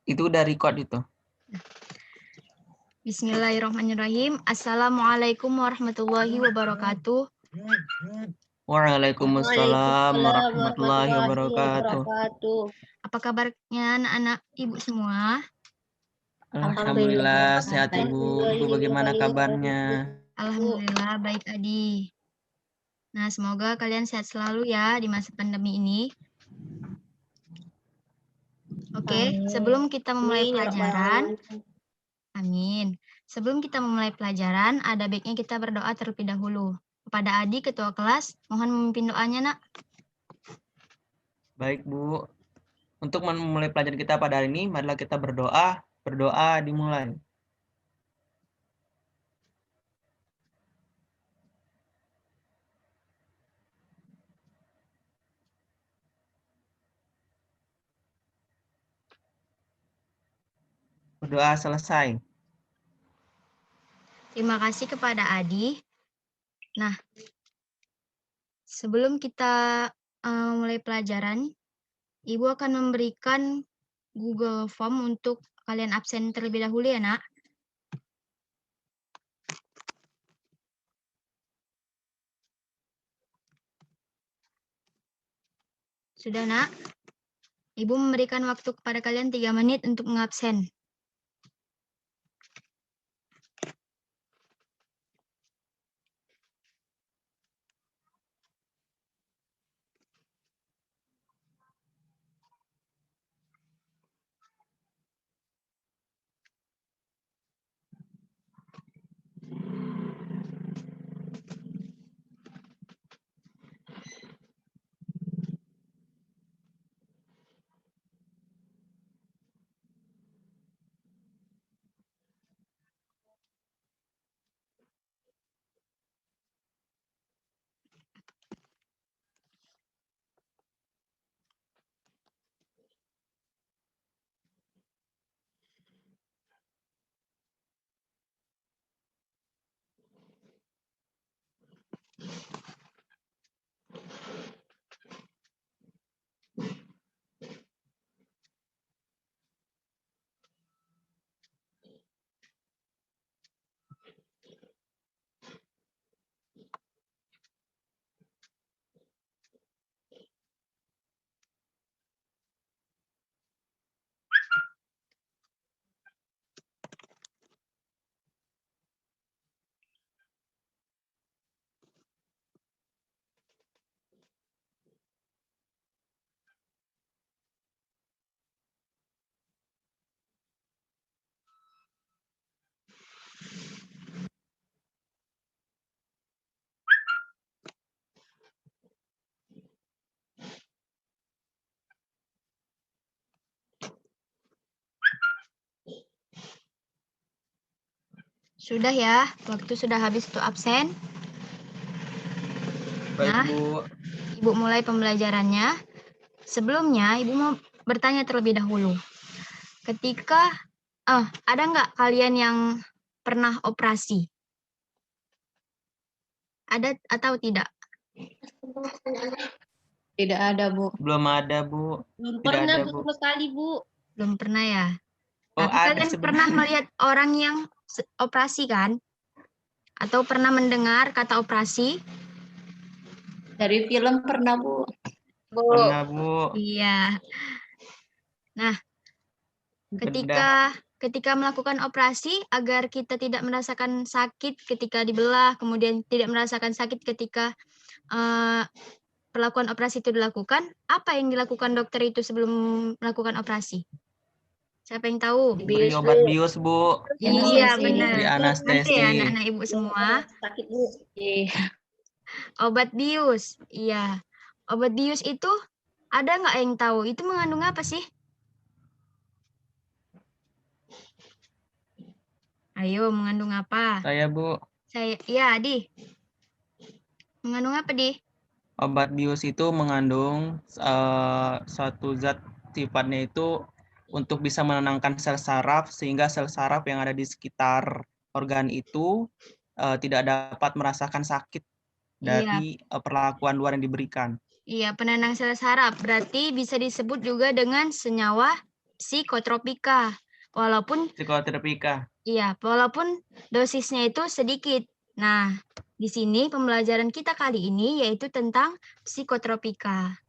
Itu udah record itu. Bismillahirrahmanirrahim. Assalamualaikum warahmatullahi wabarakatuh. Waalaikumsalam warahmatullahi wabarakatuh. Apa kabarnya anak-anak ibu semua? Alhamdulillah sehat Ibu. Ibu bagaimana kabarnya? Alhamdulillah baik Adi. Nah, semoga kalian sehat selalu ya di masa pandemi ini. Oke, sebelum kita memulai pelajaran, amin. Sebelum kita memulai pelajaran, ada baiknya kita berdoa terlebih dahulu. Kepada Adi, ketua kelas, mohon memimpin doanya, Nak. Baik Bu. Untuk memulai pelajaran kita pada hari ini, marilah kita berdoa. Berdoa dimulai. Berdoa selesai. Terima kasih kepada Adi. Nah, sebelum kita mulai pelajaran, Ibu akan memberikan Google Form untuk kalian absen terlebih dahulu ya, Nak. Sudah, Nak? Ibu memberikan waktu kepada kalian 3 menit untuk mengabsen. Sudah ya, waktu sudah habis untuk absen. Baik Nah, Bu. Ibu mulai pembelajarannya. Sebelumnya, Ibu mau bertanya terlebih dahulu. Ketika, ada nggak kalian yang pernah operasi? Ada atau tidak? Tidak ada, Bu. Belum ada Bu. Belum Tidak pernah, ada, Bu, Bu. sama sekali, Bu. Belum pernah ya? Oh, Tapi ada kalian sebenarnya. pernah melihat orang yang operasi kan? Atau pernah mendengar kata operasi? Dari film pernah, Bu. Pernah Bu. Iya. Nah, Bedah. ketika melakukan operasi, agar kita tidak merasakan sakit ketika dibelah, kemudian tidak merasakan sakit ketika perlakuan operasi itu dilakukan, apa yang dilakukan dokter itu sebelum melakukan operasi? Siapa yang tahu? Beri obat bius Bu. Iya, Beri benar. Nanti ya anestesi. anak-anak ibu semua. Sakit, Bu. Obat bius. Iya. Obat bius itu ada nggak yang tahu? Itu mengandung apa sih? Ayo, mengandung apa? Saya Bu. Iya, Adi. Mengandung apa, Di? Obat bius itu mengandung suatu zat sifatnya itu untuk bisa menenangkan sel saraf sehingga sel saraf yang ada di sekitar organ itu tidak dapat merasakan sakit dari perlakuan luar yang diberikan. Iya, penenang sel saraf. Berarti bisa disebut juga dengan senyawa psikotropika. Walaupun Psikotropika. Iya, walaupun dosisnya itu sedikit. Nah, di sini pembelajaran kita kali ini yaitu tentang psikotropika.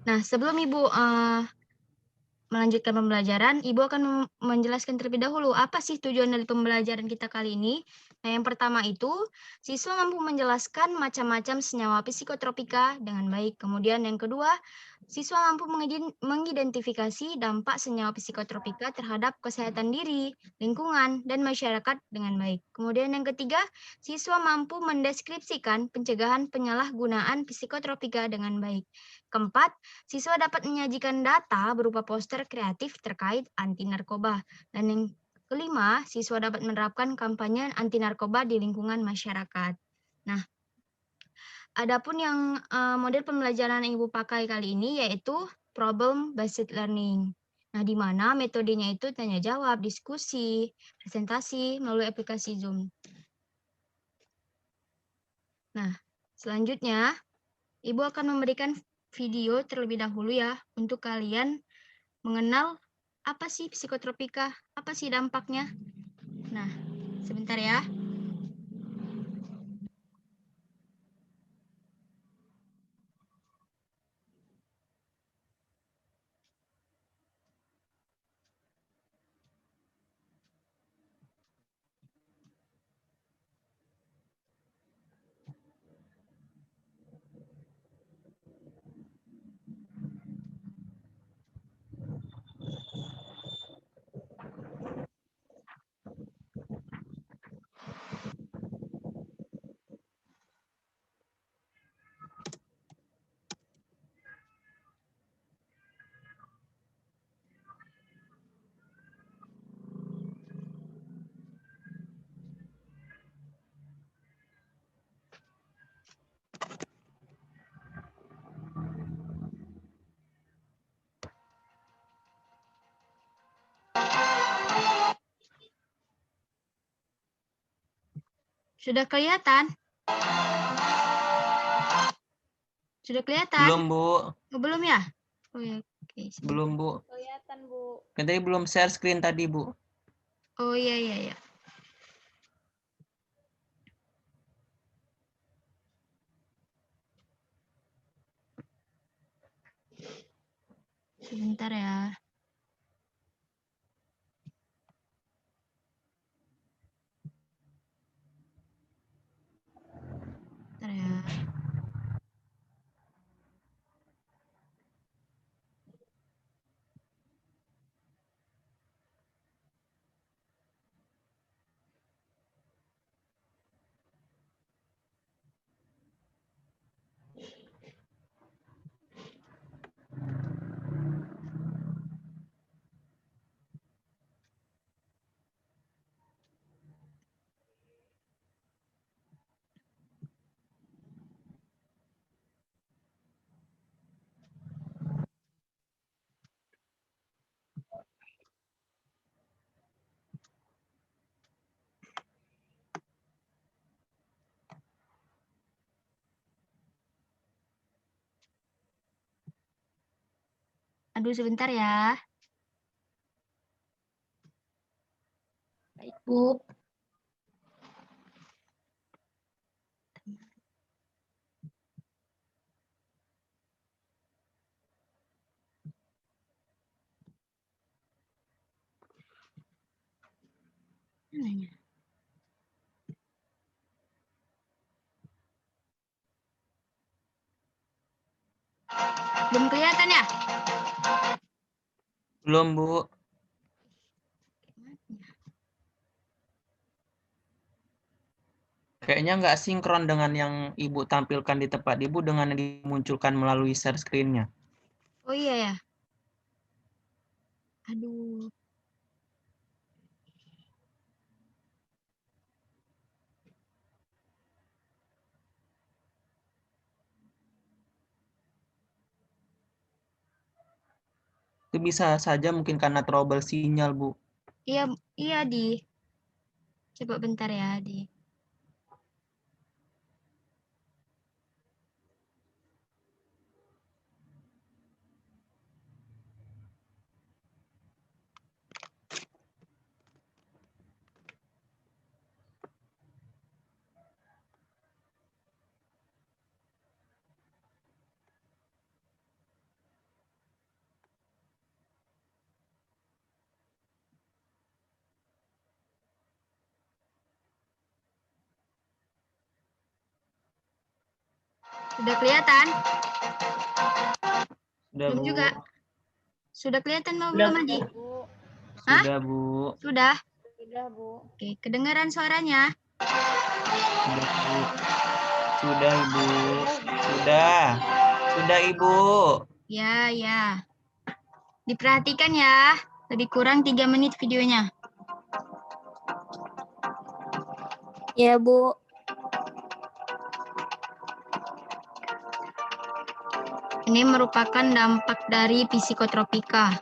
Nah, sebelum Ibu melanjutkan pembelajaran, Ibu akan menjelaskan terlebih dahulu apa sih tujuan dari pembelajaran kita kali ini. Nah, yang pertama itu, siswa mampu menjelaskan macam-macam senyawa psikotropika dengan baik. Kemudian yang kedua, siswa mampu mengidentifikasi dampak senyawa psikotropika terhadap kesehatan diri, lingkungan, dan masyarakat dengan baik. Kemudian yang ketiga, siswa mampu mendeskripsikan pencegahan penyalahgunaan psikotropika dengan baik. Keempat, siswa dapat menyajikan data berupa poster kreatif terkait anti narkoba. Dan yang kelima, siswa dapat menerapkan kampanye anti narkoba di lingkungan masyarakat. Nah, adapun yang model pembelajaran yang Ibu pakai kali ini yaitu problem based learning. Nah, di mana metodenya itu tanya jawab, diskusi, presentasi melalui aplikasi Zoom. Nah, selanjutnya Ibu akan memberikan video terlebih dahulu ya untuk kalian mengenal apa sih psikotropika, apa sih dampaknya. Nah, sebentar ya. Sudah kelihatan? Sudah kelihatan? Belum, Bu. Oh, belum ya? Oh ya, oke. Belum, Bu. Kelihatan, Bu. Kan tadi belum share screen tadi, Bu. Oh iya, iya, iya. Sebentar ya. Sebentar ya. Aduh, sebentar ya. Baik, Bu. Mananya? Belum kelihatan ya? Belum, Bu. Kayaknya nggak sinkron dengan yang Ibu tampilkan di tempat Ibu dengan yang dimunculkan melalui share screen-nya. Oh iya ya. Aduh. Itu bisa saja mungkin karena trouble sinyal, Bu. Iya, iya, Di. Coba bentar ya, Di. Sudah kelihatan? Sudah, Belum Bu. juga. Sudah kelihatan mau belum, Adi? Bu. Hah? Sudah, Bu. Sudah? Sudah, Bu. Oke, kedengaran suaranya? Sudah, Bu. Sudah, Ibu. Sudah. Sudah, Ibu. Ya, ya. Diperhatikan ya. Lebih kurang 3 menit videonya. Ya, Bu. Ini merupakan dampak dari psikotropika.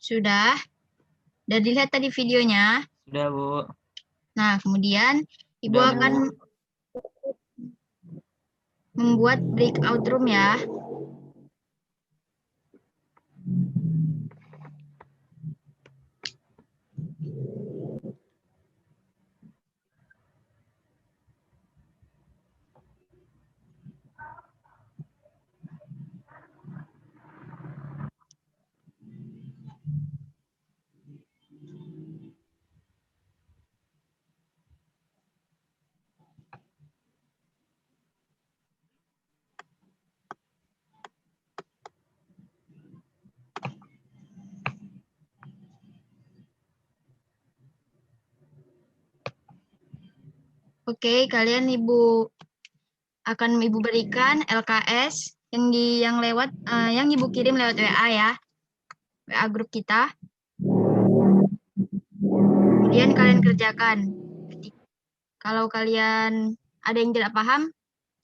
Sudah? Sudah dilihat tadi videonya? Sudah, Bu. Nah, kemudian Ibu Sudah, Bu. akan membuat breakout room ya. Oke, kalian akan Ibu berikan LKS yang Ibu kirim lewat WA ya. WA grup kita. Kemudian kalian kerjakan. Kalau kalian ada yang tidak paham,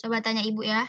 coba tanya Ibu ya.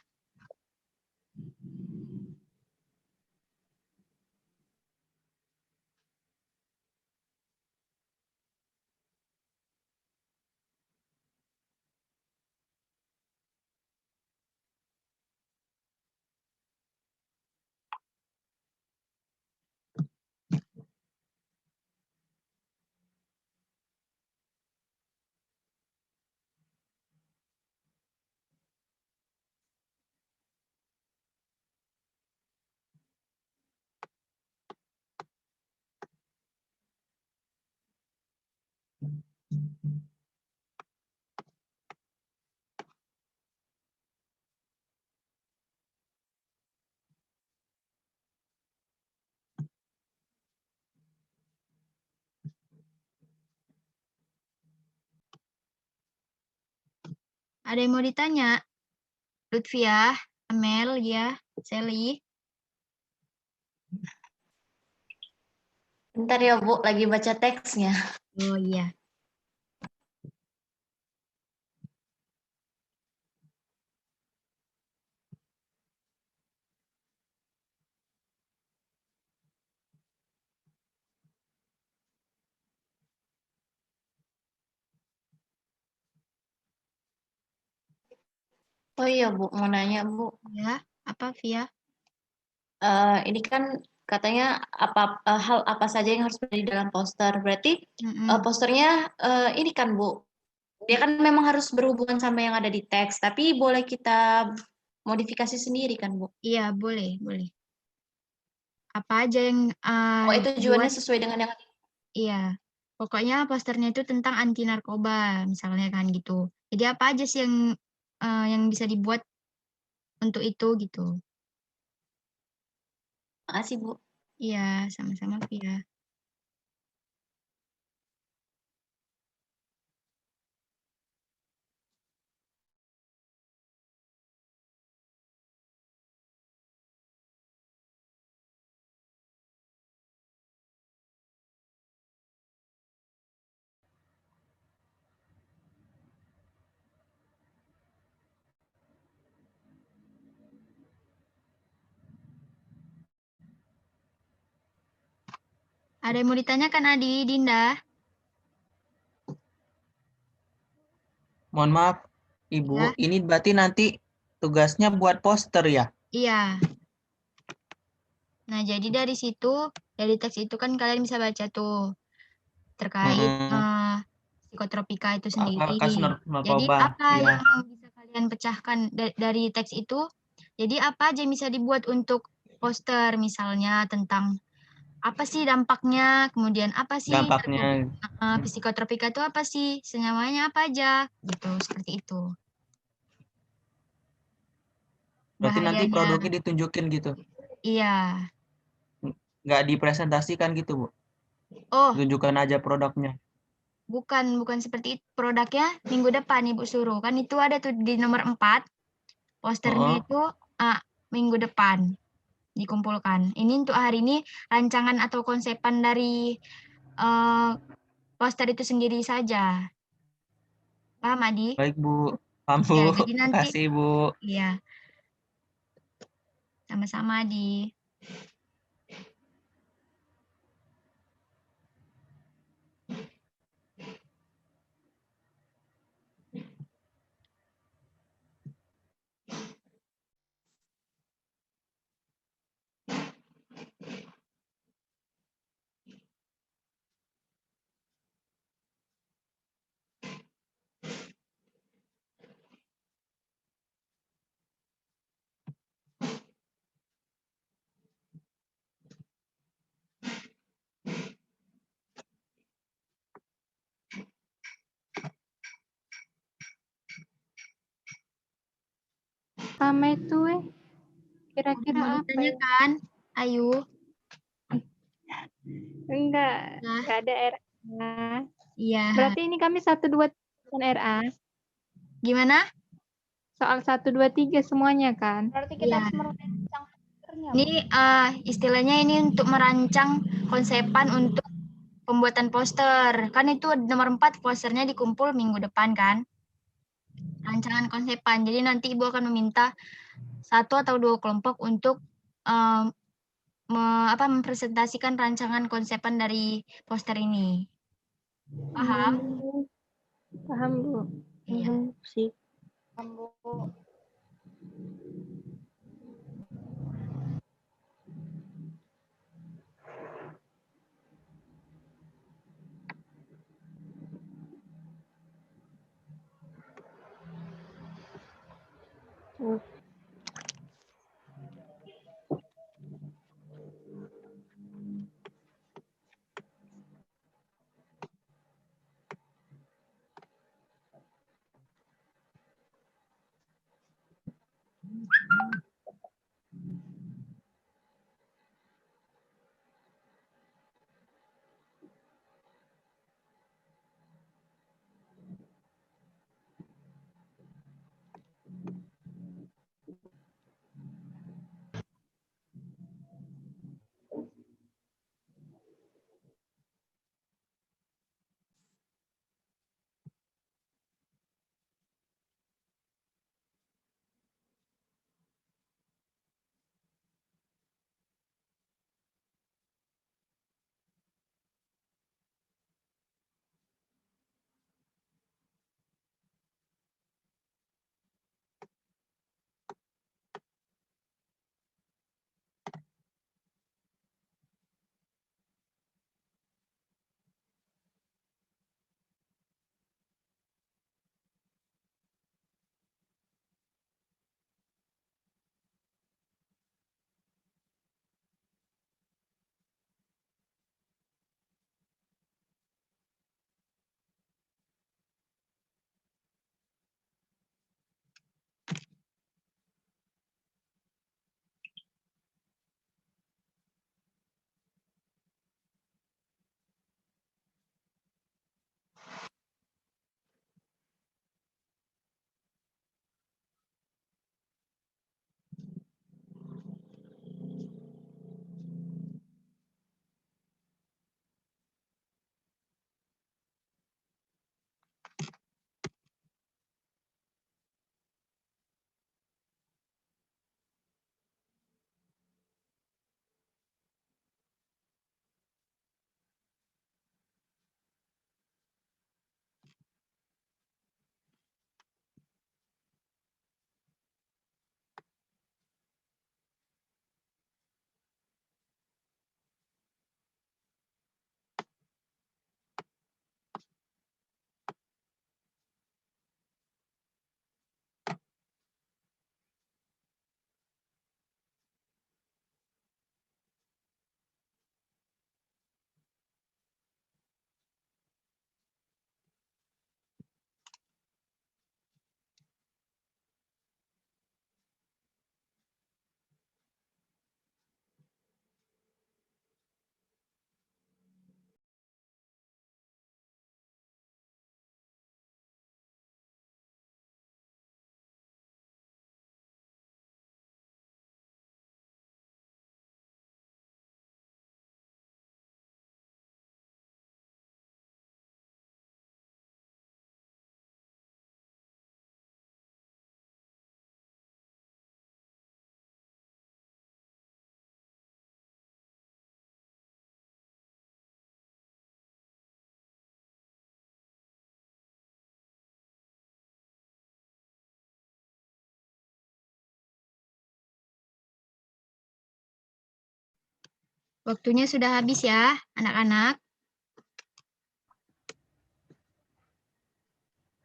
Ada yang mau ditanya? Lutfiah, Amel, ya, Sally. Bentar ya Bu, lagi baca teksnya. Oh iya. Oh iya Bu, mau nanya Bu. Ya, apa Via? Ini kan katanya hal apa saja yang harus ada di dalam poster. Berarti Mm-mm. posternya ini kan Bu, dia kan memang harus berhubungan sama yang ada di teks, tapi boleh kita modifikasi sendiri kan Bu? Iya, boleh, boleh. Apa aja yang Oh itu tujuannya dibuat? sesuai dengan yang Iya. Pokoknya posternya itu tentang anti narkoba, misalnya kan gitu. Jadi apa aja sih yang bisa dibuat untuk itu gitu. Makasih Bu. Iya, sama-sama Via. Ada yang mau ditanyakan Adi, Dinda? Mohon maaf, Ibu, Ya. ini berarti nanti tugasnya buat poster ya? Iya. Nah, jadi dari situ, dari teks itu kan kalian bisa baca tuh terkait psikotropika itu Apa sendiri. kasus Jadi narkoba? apa Iya. yang bisa kalian pecahkan dari teks itu? Jadi apa aja yang bisa dibuat untuk poster misalnya tentang apa sih dampaknya, kemudian apa sih Dampaknya. psikotropika itu apa sih, senyawanya apa aja, gitu, seperti itu. Berarti nanti Bahayanya, produknya ditunjukin gitu. iya. Nggak dipresentasikan gitu, Bu. Oh, Tunjukkan aja produknya. bukan seperti itu. Produknya minggu depan Ibu suruh. Kan itu ada tuh di nomor 4. Posternya Oh, itu minggu depan dikumpulkan. Ini untuk hari ini rancangan atau konsepan dari poster itu sendiri saja. Paham, Adi? baik, Bu. Paham, Bu. Ya, jadi nanti, Makasih, Bu. iya, sama-sama, Adi. Sama itu kira-kira Mau apa ya? ditanyakan, Ayu? Enggak Nah, ada RA. iya. Berarti ini kami 1, 2, 3 RA. Gimana? Soal 1, 2, 3 semuanya kan? Berarti Iya. Ini istilahnya ini untuk merancang konsepan untuk pembuatan poster. Kan itu nomor 4 posternya dikumpul minggu depan kan? Rancangan konsepan. Jadi nanti Ibu akan meminta 1 atau 2 kelompok untuk mempresentasikan rancangan konsepan dari poster ini. Paham? Paham, Bu. Iya. Sih. Waktunya sudah habis ya, anak-anak.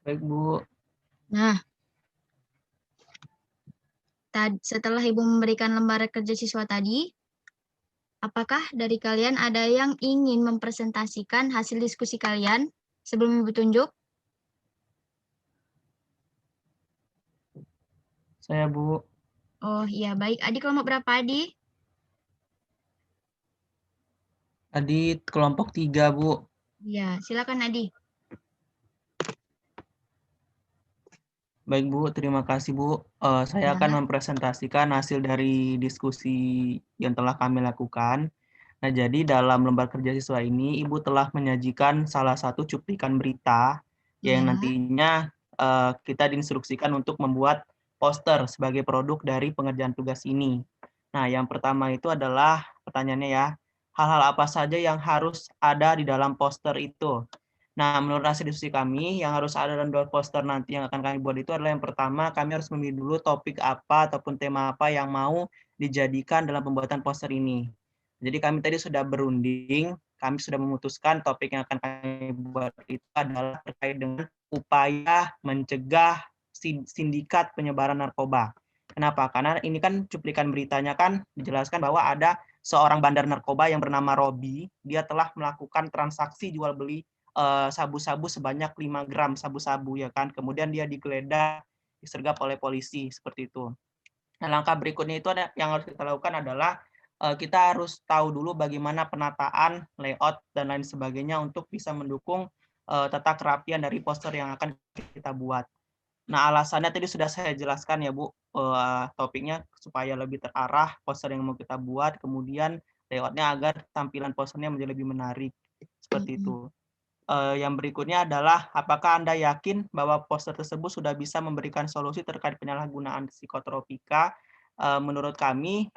Baik, Bu. Nah, setelah Ibu memberikan lembar kerja siswa tadi, apakah dari kalian ada yang ingin mempresentasikan hasil diskusi kalian sebelum Ibu tunjuk? Saya, Bu. Oh iya, baik. Adi kelompok berapa, Adi? Tadi kelompok 3, Bu. Iya, silakan Adi. Baik, Bu. Terima kasih, Bu. Saya Ya. akan mempresentasikan hasil dari diskusi yang telah kami lakukan. Nah, jadi dalam lembar kerja siswa ini, Ibu telah menyajikan salah satu cuplikan berita yang Ya. nantinya kita diinstruksikan untuk membuat poster sebagai produk dari pengerjaan tugas ini. Nah, yang pertama itu adalah pertanyaannya ya, hal-hal apa saja yang harus ada di dalam poster itu? Nah, menurut hasil diskusi kami, yang harus ada dalam dua poster nanti yang akan kami buat itu adalah yang pertama, kami harus memilih dulu topik apa ataupun tema apa yang mau dijadikan dalam pembuatan poster ini. Jadi kami tadi sudah berunding, kami sudah memutuskan topik yang akan kami buat itu adalah terkait dengan upaya mencegah sindikat penyebaran narkoba. Kenapa? Karena ini kan cuplikan beritanya kan dijelaskan bahwa ada seorang bandar narkoba yang bernama Robi, dia telah melakukan transaksi jual beli sabu-sabu sebanyak 5 gram sabu-sabu ya kan. Kemudian dia digeledah, disergap oleh polisi seperti itu. Nah, langkah berikutnya itu yang harus kita lakukan adalah kita harus tahu dulu bagaimana penataan, layout dan lain sebagainya untuk bisa mendukung tata kerapian dari poster yang akan kita buat. Nah, alasannya tadi sudah saya jelaskan ya, Bu, topiknya supaya lebih terarah poster yang mau kita buat, kemudian layoutnya agar tampilan posternya menjadi lebih menarik, seperti itu. Yang berikutnya adalah apakah Anda yakin bahwa poster tersebut sudah bisa memberikan solusi terkait penyalahgunaan psikotropika? Menurut kami,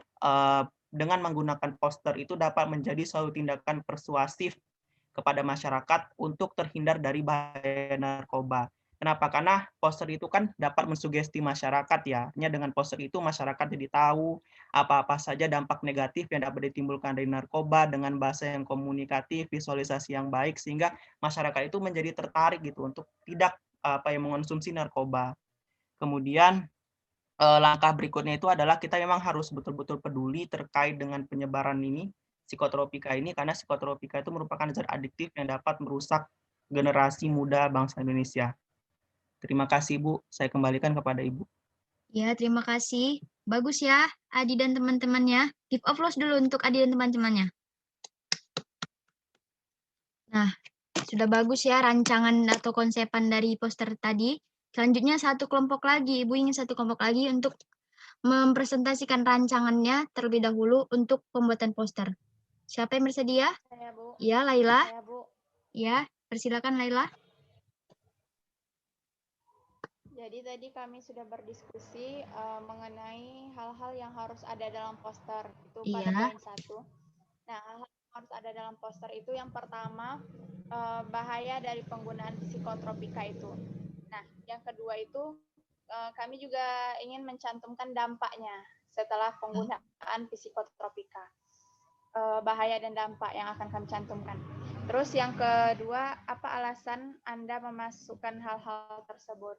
dengan menggunakan poster itu dapat menjadi suatu tindakan persuasif kepada masyarakat untuk terhindar dari bahaya narkoba. Kenapa? Karena poster itu kan dapat mensugesti masyarakat ya. Artinya dengan poster itu masyarakat jadi tahu apa-apa saja dampak negatif yang dapat ditimbulkan dari narkoba dengan bahasa yang komunikatif, visualisasi yang baik sehingga masyarakat itu menjadi tertarik gitu untuk tidak mengonsumsi narkoba. Kemudian langkah berikutnya itu adalah kita memang harus betul-betul peduli terkait dengan penyebaran ini, psikotropika ini, karena psikotropika itu merupakan zat adiktif yang dapat merusak generasi muda bangsa Indonesia. Terima kasih, Bu. Saya kembalikan kepada Ibu. Ya, terima kasih. Bagus ya, Adi dan teman-temannya. Give applause dulu untuk Adi dan teman-temannya. Nah, sudah bagus ya rancangan atau konsepan dari poster tadi. Selanjutnya satu kelompok lagi. Ibu ingin satu kelompok lagi untuk mempresentasikan rancangannya terlebih dahulu untuk pembuatan poster. Siapa yang bersedia? Saya, Bu. Ya, Laila. Saya, Bu. Ya, persilakan Laila. Jadi tadi kami sudah berdiskusi mengenai hal-hal yang harus ada dalam poster. Itu pada poin 1. Nah, hal-hal yang harus ada dalam poster itu yang pertama, bahaya dari penggunaan psikotropika itu. Nah, yang kedua itu kami juga ingin mencantumkan dampaknya setelah penggunaan psikotropika. Bahaya dan dampak yang akan kami cantumkan. Terus yang kedua, apa alasan Anda memasukkan hal-hal tersebut?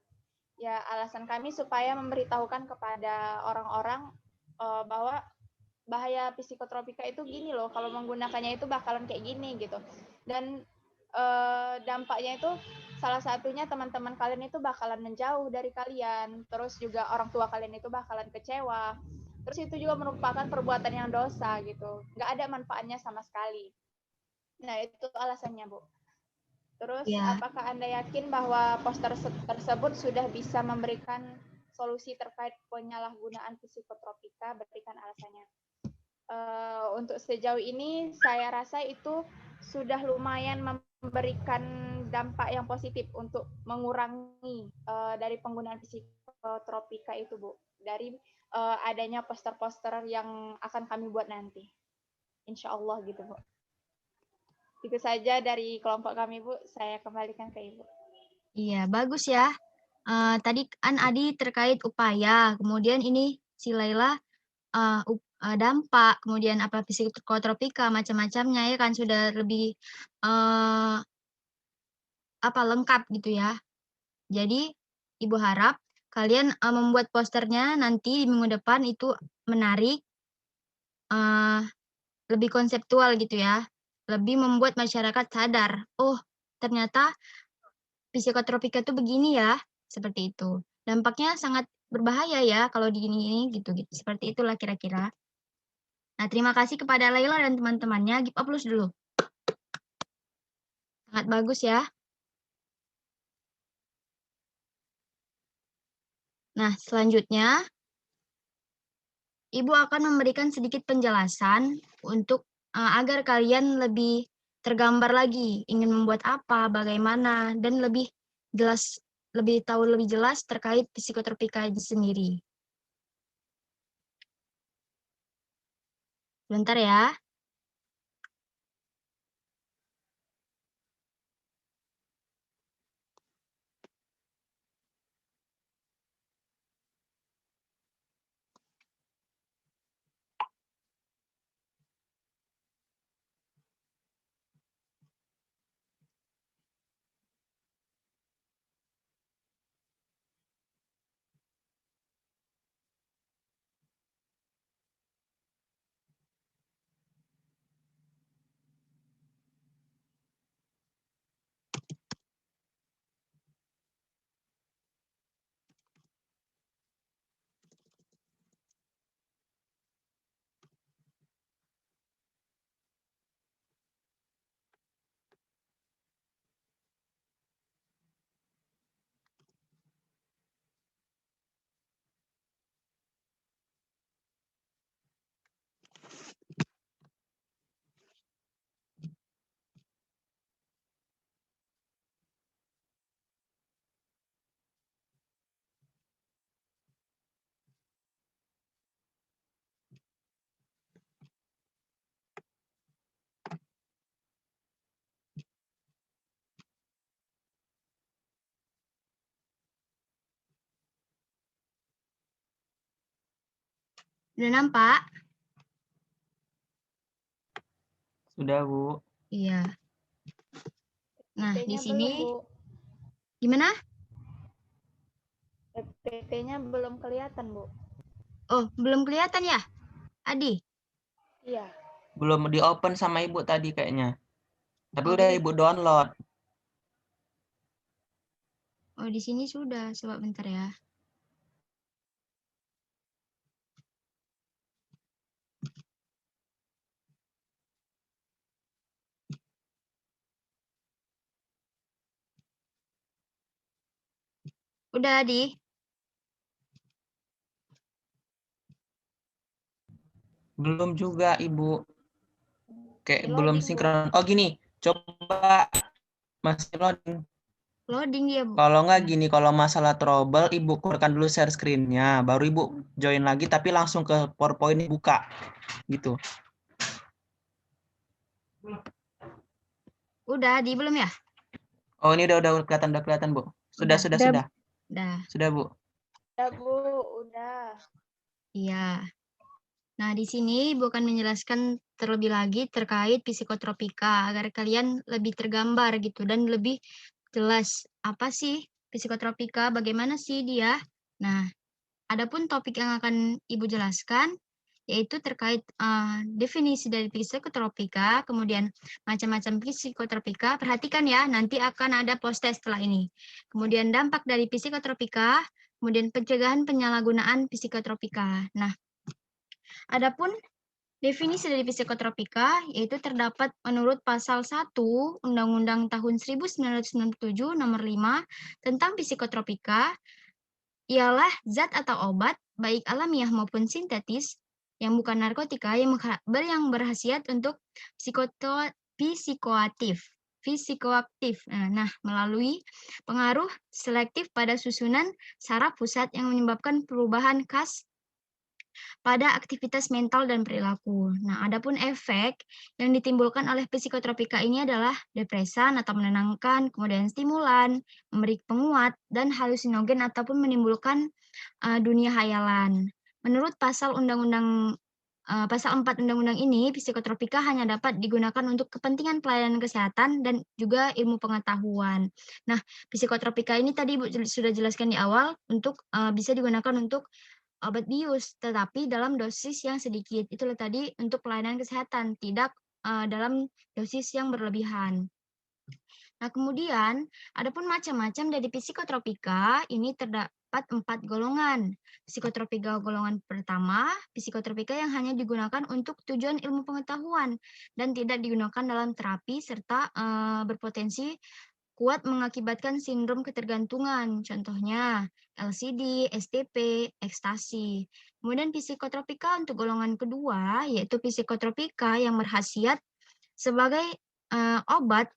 Ya, alasan kami supaya memberitahukan kepada orang-orang bahwa bahaya psikotropika itu gini loh, kalau menggunakannya itu bakalan kayak gini gitu. Dan dampaknya itu salah satunya teman-teman kalian itu bakalan menjauh dari kalian, terus juga orang tua kalian itu bakalan kecewa. Terus itu juga merupakan perbuatan yang dosa gitu, nggak ada manfaatnya sama sekali. Nah, itu alasannya, Bu. Terus, apakah Anda yakin bahwa poster tersebut sudah bisa memberikan solusi terkait penyalahgunaan psikotropika? Berikan alasannya. Untuk sejauh ini, saya rasa itu sudah lumayan memberikan dampak yang positif untuk mengurangi dari penggunaan psikotropika itu, Bu. Dari adanya poster-poster yang akan kami buat nanti. Insya Allah gitu, Bu. Itu saja dari kelompok kami, Bu. Saya kembalikan ke Ibu. Iya, bagus ya. Tadi kan Adi terkait upaya, kemudian ini si Laila dampak, kemudian apa psikotropika, macam-macamnya ya kan sudah lebih lengkap gitu ya. Jadi Ibu harap kalian membuat posternya nanti di minggu depan itu menarik, lebih konseptual gitu ya, lebih membuat masyarakat sadar, oh ternyata psikotropika itu begini ya, seperti itu. Dampaknya sangat berbahaya ya kalau digini-gini gitu, seperti itulah kira-kira. Nah, terima kasih kepada Laila dan teman-temannya. Give applause dulu. Sangat bagus ya. Nah, selanjutnya Ibu akan memberikan sedikit penjelasan untuk agar kalian lebih tergambar lagi ingin membuat apa, bagaimana, dan lebih jelas, lebih tahu lebih jelas terkait psikotropika itu sendiri. Bentar ya. Udah nampak? Sudah, Bu. Iya. Nah, di PPT-nya sini belum, Bu. gimana? PPT-nya belum kelihatan, Bu. Oh, belum kelihatan ya, Adi? Iya. Belum di-open sama Ibu tadi kayaknya. Tapi Oh, udah belum. Ibu download. Oh, di sini sudah. Coba bentar ya. Udah, Adi? Belum juga, Ibu. Kayak Masih belum loading, Bu. sinkron. Oh, gini. Coba masih loading. Loading dia, Bu. Kalau nggak gini, kalau masalah trouble, Ibu keluarkan dulu share screen-nya. Baru Ibu join lagi, tapi langsung ke PowerPoint buka. Gitu. Udah, Adi belum ya? Oh, ini udah kelihatan, Bu. Sudah. Udah. Sudah, Bu. Udah, Bu. Udah. Iya. Nah, di sini Ibu akan menjelaskan terlebih lagi terkait psikotropika agar kalian lebih tergambar gitu dan lebih jelas apa sih psikotropika, bagaimana sih dia. Nah, adapun topik yang akan Ibu jelaskan yaitu terkait definisi dari psikotropika, kemudian macam-macam psikotropika. Perhatikan ya, nanti akan ada post-test setelah ini. Kemudian dampak dari psikotropika, kemudian pencegahan penyalahgunaan psikotropika. Nah, adapun definisi dari psikotropika yaitu terdapat menurut pasal 1 Undang-Undang tahun 1997 nomor 5 tentang psikotropika ialah zat atau obat baik alamiah maupun sintetis yang bukan narkotika yang berkhasiat untuk psikoaktif. Nah, melalui pengaruh selektif pada susunan saraf pusat yang menyebabkan perubahan khas pada aktivitas mental dan perilaku. Nah, adapun efek yang ditimbulkan oleh psikotropika ini adalah depresan atau menenangkan, kemudian stimulan, memberi penguat, dan halusinogen ataupun menimbulkan dunia hayalan. Menurut pasal Undang-Undang Pasal 4 Undang-Undang ini, psikotropika hanya dapat digunakan untuk kepentingan pelayanan kesehatan dan juga ilmu pengetahuan. Nah, psikotropika ini tadi Ibu sudah jelaskan di awal untuk bisa digunakan untuk obat bius, tetapi dalam dosis yang sedikit. Itulah tadi untuk pelayanan kesehatan, tidak dalam dosis yang berlebihan. Nah, kemudian adapun macam-macam dari psikotropika ini terdapat 4 golongan. Psikotropika golongan pertama, psikotropika yang hanya digunakan untuk tujuan ilmu pengetahuan dan tidak digunakan dalam terapi serta berpotensi kuat mengakibatkan sindrom ketergantungan. Contohnya LSD, STP, ekstasi. Kemudian psikotropika untuk golongan kedua yaitu psikotropika yang berkhasiat sebagai obat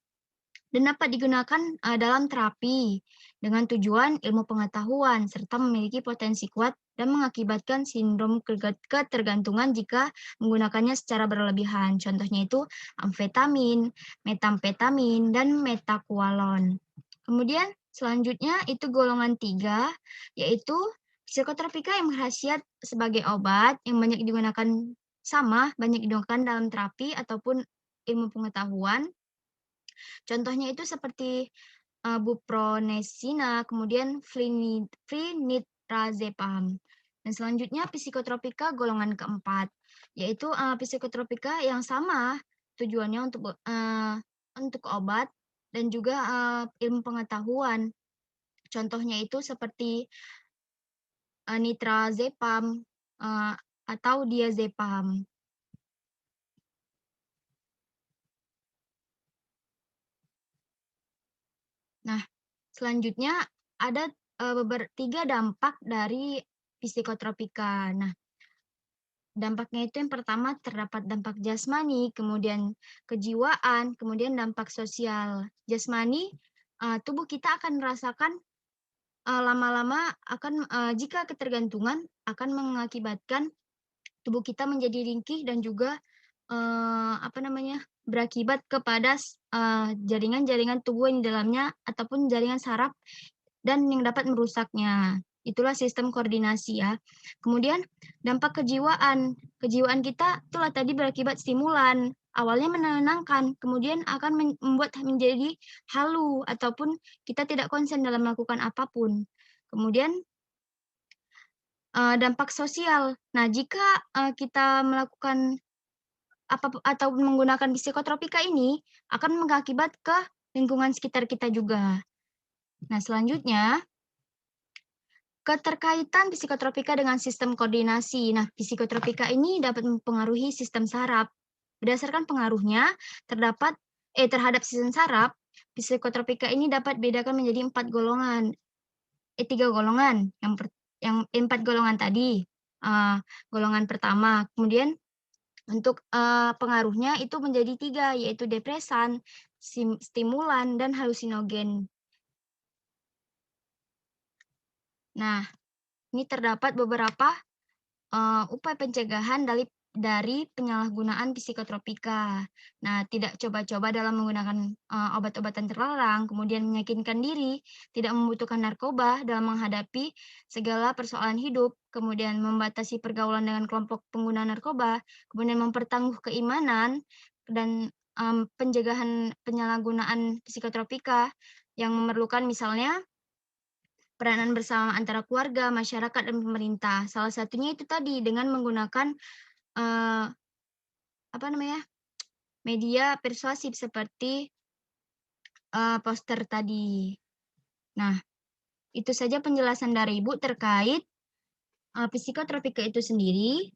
dan dapat digunakan dalam terapi dengan tujuan ilmu pengetahuan serta memiliki potensi kuat dan mengakibatkan sindrom ketergantungan jika menggunakannya secara berlebihan. Contohnya itu amfetamin, metamfetamin, dan metakualon. Kemudian selanjutnya itu golongan 3, yaitu psikotropika yang berkhasiat sebagai obat yang banyak digunakan dalam terapi ataupun ilmu pengetahuan. Contohnya itu seperti bupronesina, kemudian flunitrazepam. Dan selanjutnya psikotropika golongan keempat, yaitu psikotropika yang sama tujuannya untuk obat dan juga ilmu pengetahuan. Contohnya itu seperti nitrazepam atau diazepam. Nah, selanjutnya ada 3 dampak dari psikotropika. Nah, dampaknya itu yang pertama terdapat dampak jasmani, kemudian kejiwaan, kemudian dampak sosial. Jasmani, tubuh kita akan merasakan lama-lama akan jika ketergantungan akan mengakibatkan tubuh kita menjadi ringkih dan juga berakibat kepada jaringan-jaringan tubuh yang di dalamnya ataupun jaringan saraf dan yang dapat merusaknya. Itulah sistem koordinasi ya. Kemudian dampak kejiwaan. Kejiwaan kita itulah tadi berakibat stimulan. Awalnya menenangkan, kemudian akan membuat menjadi halu ataupun kita tidak konsen dalam melakukan apapun. Kemudian dampak sosial. Nah, jika kita melakukan atau menggunakan psikotropika ini akan mengakibat ke lingkungan sekitar kita juga. Nah, selanjutnya keterkaitan psikotropika dengan sistem koordinasi. Nah, psikotropika ini dapat mempengaruhi sistem saraf. Berdasarkan pengaruhnya terhadap sistem saraf, psikotropika ini dapat bedakan menjadi 3 golongan. Yang 4 golongan tadi. Golongan pertama, kemudian untuk pengaruhnya itu menjadi 3, yaitu depresan, stimulan, dan halusinogen. Nah, ini terdapat beberapa upaya pencegahan dari penyalahgunaan psikotropika. Nah, tidak coba-coba dalam menggunakan obat-obatan terlarang, kemudian meyakinkan diri, tidak membutuhkan narkoba dalam menghadapi segala persoalan hidup, kemudian membatasi pergaulan dengan kelompok pengguna narkoba, kemudian mempertangguh keimanan, dan pencegahan penyalahgunaan psikotropika yang memerlukan misalnya peranan bersama antara keluarga, masyarakat, dan pemerintah. Salah satunya itu tadi dengan menggunakan media persuasif seperti poster tadi. Nah, itu saja penjelasan dari Ibu terkait psikotropika itu sendiri.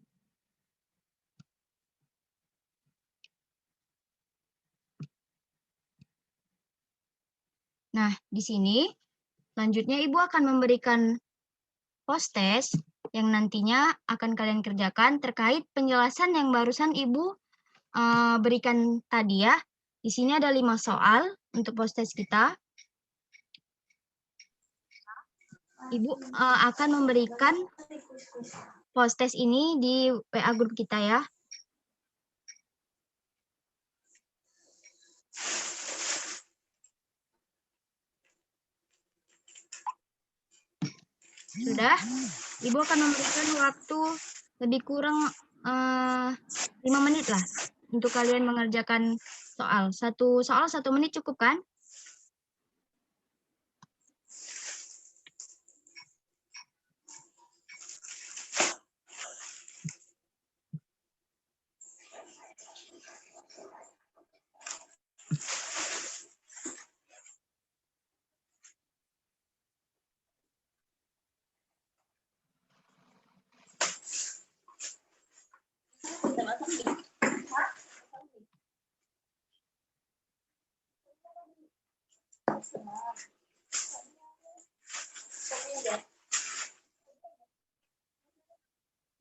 Nah, di sini selanjutnya Ibu akan memberikan post-test yang nantinya akan kalian kerjakan terkait penjelasan yang barusan Ibu berikan tadi ya. Di sini ada 5 soal untuk post-test kita. Ibu akan memberikan post-test ini di WA grup kita ya. Sudah? Ibu akan memberikan waktu lebih kurang 5 menit lah untuk kalian mengerjakan soal. Satu soal 1 menit cukup kan?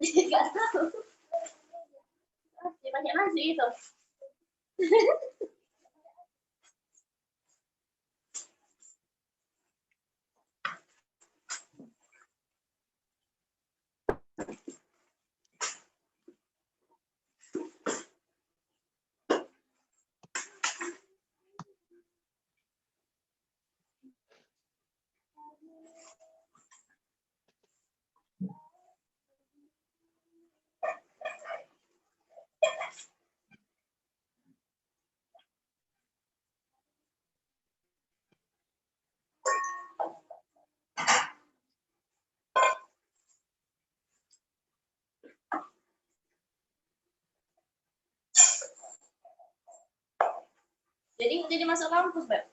Nggak tahu. Banyak nasi itu. Jadi masuk kampus, Mbak.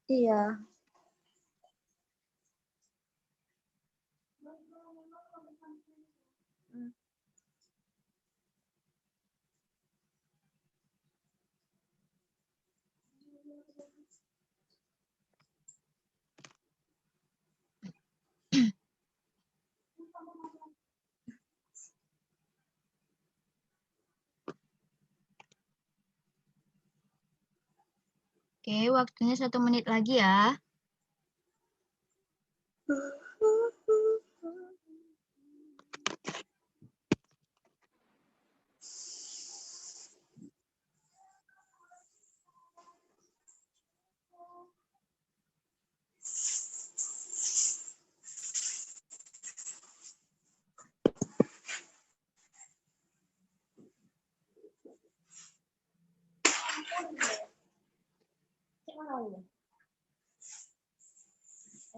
Iya. Oke, waktunya 1 menit lagi ya.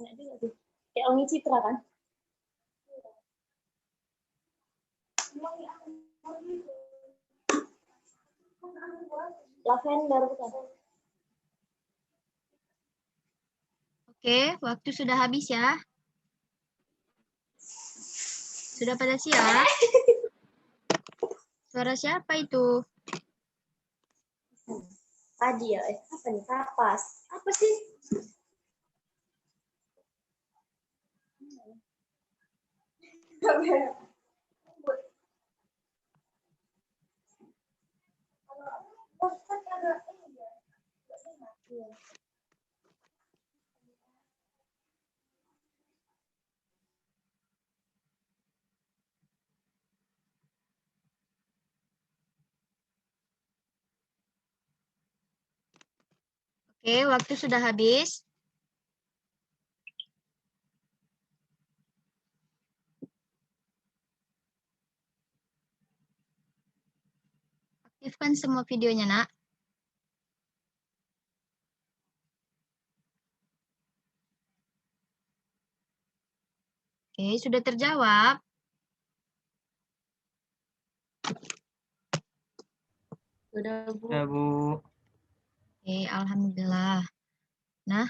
Enak juga tuh. Kayak wangi citra kan? Lavender bukan? Oke, waktu sudah habis ya. Sudah pada siap? Suara siapa itu? Tadi ya, apa nih? Kapas. Apa sih? Oke, waktu sudah habis. Aktifkan semua videonya, Nak. Oke, sudah terjawab. Sudah, Bu. Ya, Bu. Oke, alhamdulillah. Nah,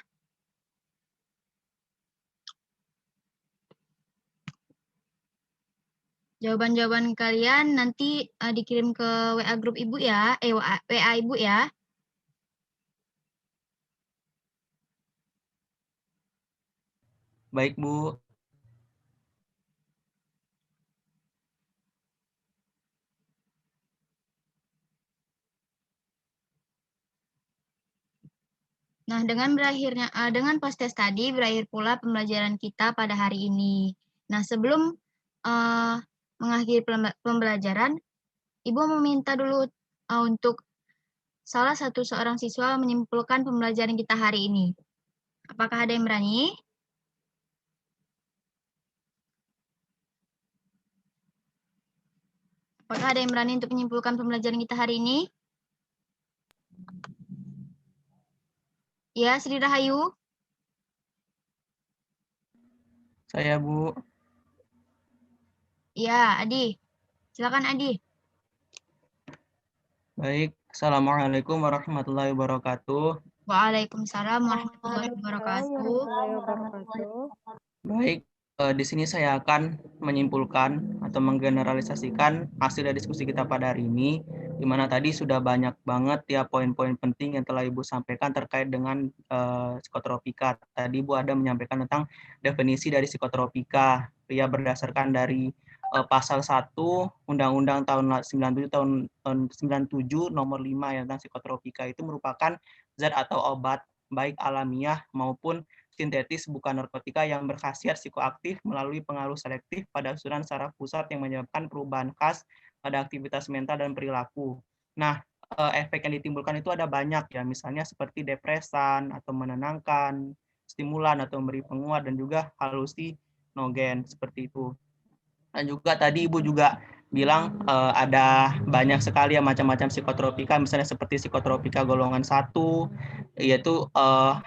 jawaban-jawaban kalian nanti dikirim ke WA grup Ibu ya, WA Ibu ya. Baik, Bu. Nah, dengan post-test tadi berakhir pula pembelajaran kita pada hari ini. Nah, sebelum mengakhiri pembelajaran, Ibu meminta dulu untuk salah satu seorang siswa menyimpulkan pembelajaran kita hari ini. Apakah ada yang berani? Apakah ada yang berani untuk menyimpulkan pembelajaran kita hari ini? Ya, Sri Rahayu. Saya, Bu. Ya, Adi. Silakan, Adi. Baik. Assalamualaikum warahmatullahi wabarakatuh. Waalaikumsalam warahmatullahi wabarakatuh. Baik, di sini saya akan menyimpulkan atau menggeneralisasikan hasil dari diskusi kita pada hari ini, di mana tadi sudah banyak banget ya poin-poin penting yang telah Ibu sampaikan terkait dengan psikotropika. Tadi Ibu ada menyampaikan tentang definisi dari psikotropika, ya berdasarkan dari pasal 1 Undang-Undang tahun 97 nomor 5 yang tentang psikotropika itu merupakan zat atau obat baik alamiah maupun sintetis bukan narkotika yang berkhasiat psikoaktif melalui pengaruh selektif pada asuran saraf pusat yang menyebabkan perubahan khas pada aktivitas mental dan perilaku. Nah, efek yang ditimbulkan itu ada banyak ya, misalnya seperti depresan atau menenangkan, stimulan atau memberi penguat dan juga halusinogen seperti itu. Dan juga tadi Ibu juga bilang ada banyak sekali ya macam-macam psikotropika, misalnya seperti psikotropika golongan 1, yaitu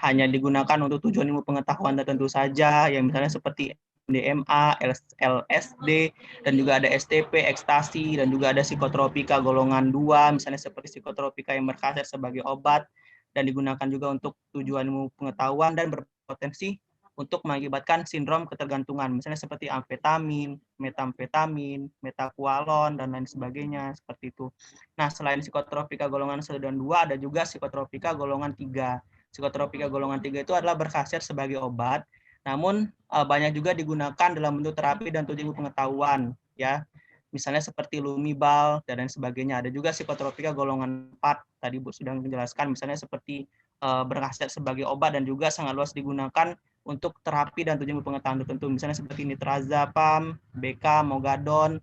hanya digunakan untuk tujuan ilmu pengetahuan tertentu saja, yang misalnya seperti MDMA, LSD, dan juga ada STP, ekstasi, dan juga ada psikotropika golongan 2, misalnya seperti psikotropika yang berkhasiat sebagai obat, dan digunakan juga untuk tujuan ilmu pengetahuan dan berpotensi untuk mengakibatkan sindrom ketergantungan, misalnya seperti amfetamin, metamfetamin, metakualon, dan lain sebagainya, seperti itu. Nah, selain psikotropika golongan 1 dan 2, ada juga psikotropika golongan 3. Psikotropika golongan 3 itu adalah berkhasiat sebagai obat, namun banyak juga digunakan dalam bentuk terapi dan tujuan pengetahuan, ya. Misalnya seperti lumibal, dan lain sebagainya. Ada juga psikotropika golongan 4, tadi Bu sudah menjelaskan, misalnya seperti berkhasiat sebagai obat dan juga sangat luas digunakan untuk terapi dan tujuan pengetahuan tertentu, misalnya seperti nitrazepam, BK, mogadon,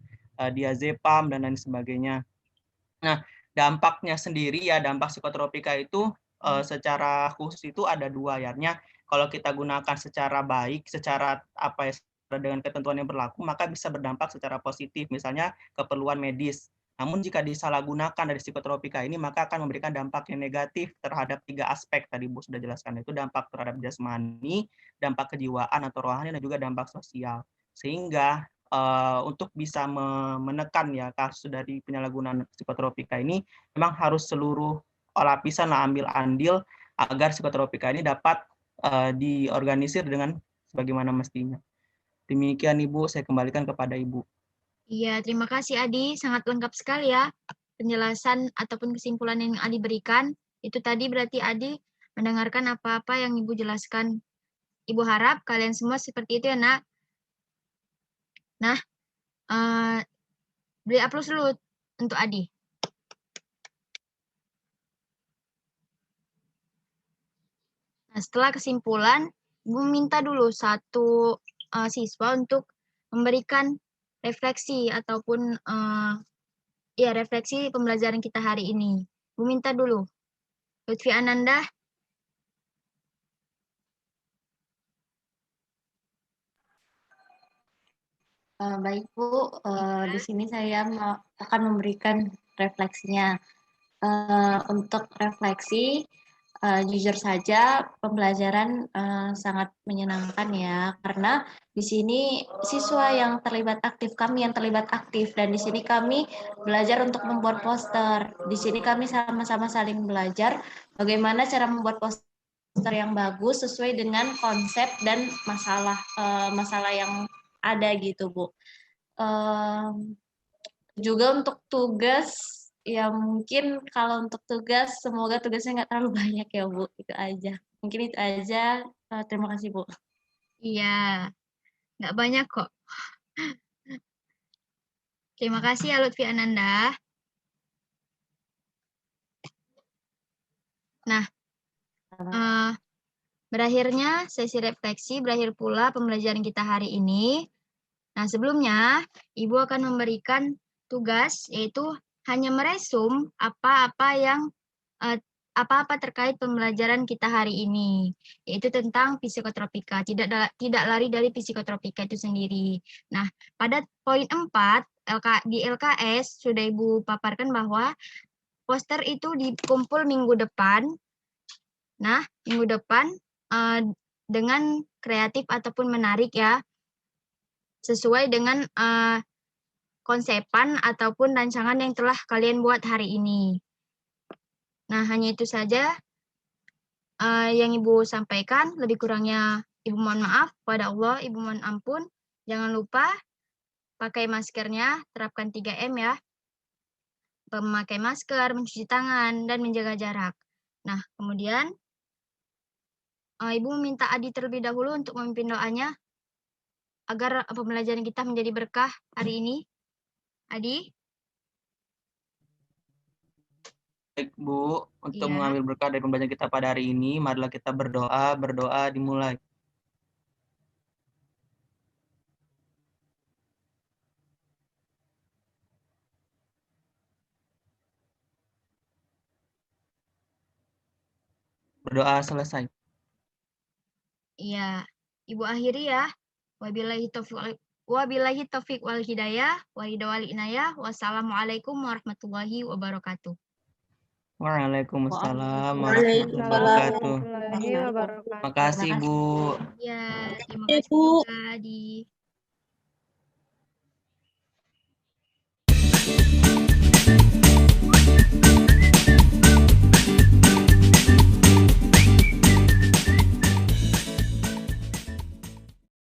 diazepam, dan lain sebagainya. Nah, dampaknya sendiri ya, dampak psikotropika itu secara khusus itu ada dua ya. Kalau kita gunakan secara baik, secara apa ya, dengan ketentuan yang berlaku, maka bisa berdampak secara positif, misalnya keperluan medis. Namun jika disalahgunakan dari psikotropika ini, maka akan memberikan dampak yang negatif terhadap 3 aspek tadi Bu sudah jelaskan, itu dampak terhadap jasmani, dampak kejiwaan atau rohani, dan juga dampak sosial. Sehingga untuk bisa menekan ya kasus dari penyalahgunaan psikotropika ini, memang harus seluruh lapisan lah, ambil andil agar psikotropika ini dapat diorganisir dengan sebagaimana mestinya. Demikian Ibu, saya kembalikan kepada Ibu. Iya, terima kasih Adi. Sangat lengkap sekali ya penjelasan ataupun kesimpulan yang Adi berikan. Itu tadi berarti Adi mendengarkan apa-apa yang Ibu jelaskan. Ibu harap kalian semua seperti itu ya, Nak. Nah, beri aplaus dulu untuk Adi. Nah, setelah kesimpulan, Ibu minta dulu satu siswa untuk memberikan refleksi ataupun refleksi pembelajaran kita hari ini. Ibu minta dulu. Lutfi Ananda. Baik Bu, di sini saya akan memberikan refleksinya. Untuk refleksi, jujur saja pembelajaran sangat menyenangkan ya, karena di sini siswa yang terlibat aktif, kami yang terlibat aktif, dan di sini kami belajar untuk membuat poster. Di sini kami sama-sama saling belajar bagaimana cara membuat poster yang bagus sesuai dengan konsep dan masalah yang ada gitu Bu. Juga untuk tugas, ya mungkin kalau untuk tugas, semoga tugasnya nggak terlalu banyak ya Bu, itu aja. Mungkin itu aja, terima kasih Bu. Iya, nggak banyak kok. Terima kasih ya Lutfi Ananda. Nah, berakhirnya sesi refleksi, berakhir pula pembelajaran kita hari ini. Nah, sebelumnya Ibu akan memberikan tugas, yaitu hanya meresum apa-apa terkait pembelajaran kita hari ini, yaitu tentang psikotropika, tidak lari dari psikotropika itu sendiri. Nah, pada poin 4 di LKS sudah Ibu paparkan bahwa poster itu dikumpul minggu depan. Nah, minggu depan dengan kreatif ataupun menarik ya, sesuai dengan konsepan ataupun rancangan yang telah kalian buat hari ini. Nah, hanya itu saja yang Ibu sampaikan. Lebih kurangnya Ibu mohon maaf kepada Allah, Ibu mohon ampun. Jangan lupa pakai maskernya, terapkan 3M ya. Memakai masker, mencuci tangan, dan menjaga jarak. Nah, kemudian Ibu meminta Adi terlebih dahulu untuk memimpin doanya agar pembelajaran kita menjadi berkah hari ini. Adi? Baik Bu, untuk Iya. mengambil berkah dari pembelajaran kita pada hari ini, marilah kita berdoa dimulai. Berdoa selesai. Iya, Ibu akhiri ya. Wabillahi taufiq wal hidayah, wal inayah. Wassalamualaikum warahmatullahi wabarakatuh. Waalaikumsalam warahmatullahi wabarakatuh. Terima kasih Bu. Ya, terima kasih juga Adi.